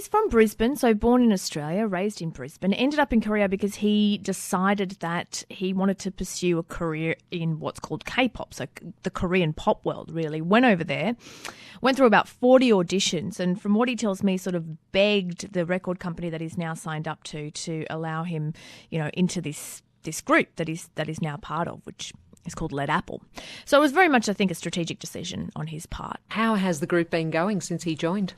He's from Brisbane, so born in Australia, raised in Brisbane, ended up in Korea because he decided that he wanted to pursue a career in what's called K-pop, so the Korean pop world, really. Went over there, went through about 40 auditions, and from what he tells me, sort of begged the record company that he's now signed up to allow him, into this group that he's now part of, which is called Led Apple. So it was very much, I think, a strategic decision on his part. How has the group been going since he joined?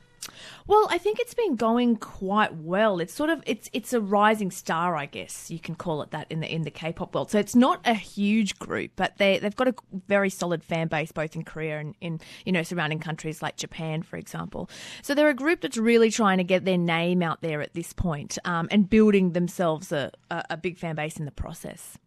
Well, I think it's been going quite well. It's sort of it's a rising star, I guess you can call it that in the K-pop world. So it's not a huge group, but they've got a very solid fan base both in Korea and in surrounding countries like Japan, for example. So they're a group that's really trying to get their name out there at this point, and building themselves a big fan base in the process.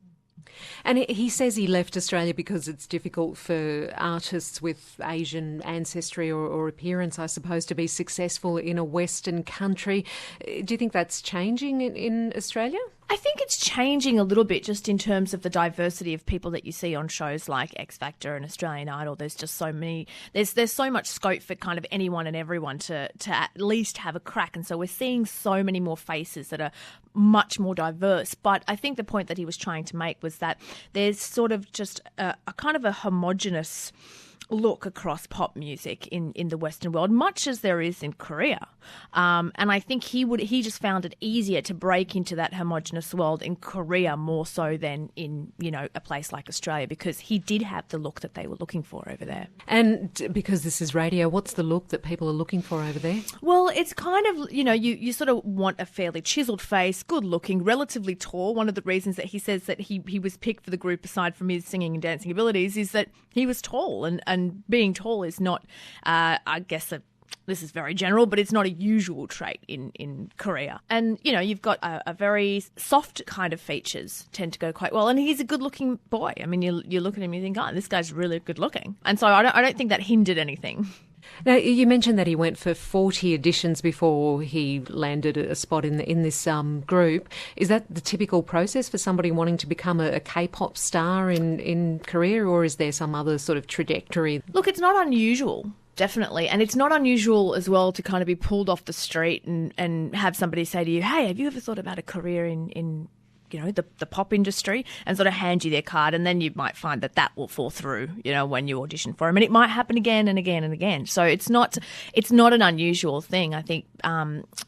And he says he left Australia because it's difficult for artists with Asian ancestry or appearance, I suppose, to be successful in a Western country. Do you think that's changing in Australia? I think it's changing a little bit just in terms of the diversity of people that you see on shows like X Factor and Australian Idol. There's just so many, there's so much scope for kind of anyone and everyone to at least have a crack. And so we're seeing so many more faces that are much more diverse. But I think the point that he was trying to make was that there's sort of just a kind of a homogenous look across pop music in the Western world, much as there is in Korea. And I think he just found it easier to break into that homogenous world in Korea more so than in, a place like Australia, because he did have the look that they were looking for over there. And because this is radio, what's the look that people are looking for over there? Well, it's kind of, you sort of want a fairly chiseled face, good looking, relatively tall. One of the reasons that he says that he was picked for the group, aside from his singing and dancing abilities, is that he was tall, and being tall is not, I guess, this is very general, but it's not a usual trait in Korea. And, you've got a very soft kind of features tend to go quite well. And he's a good-looking boy. I mean, you look at him and you think, this guy's really good-looking. And so I don't think that hindered anything. Now, you mentioned that he went for 40 auditions before he landed a spot in this group. Is that the typical process for somebody wanting to become a K-pop star in Korea, or is there some other sort of trajectory? Look, it's not unusual. Definitely. And it's not unusual as well to kind of be pulled off the street and have somebody say to you, hey, have you ever thought about a career in the pop industry, and sort of hand you their card, and then you might find that will fall through, when you audition for them. And it might happen again and again and again. So it's not an unusual thing. I think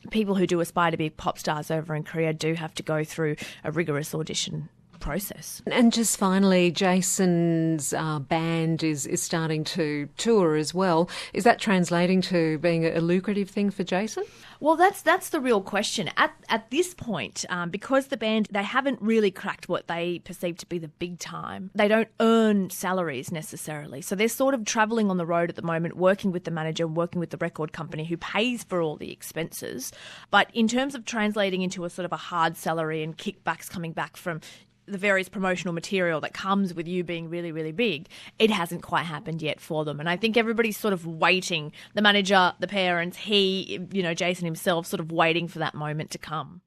people who do aspire to be pop stars over in Korea do have to go through a rigorous audition process. And just finally, Jason's band is starting to tour as well. Is that translating to being a lucrative thing for Jason? Well, that's the real question. At this point, because the band, they haven't really cracked what they perceive to be the big time. They don't earn salaries necessarily. So they're sort of travelling on the road at the moment, working with the manager, working with the record company who pays for all the expenses. But in terms of translating into a sort of a hard salary and kickbacks coming back from the various promotional material that comes with you being really, really big, it hasn't quite happened yet for them. And I think everybody's sort of waiting, the manager, the parents, Jason himself, sort of waiting for that moment to come.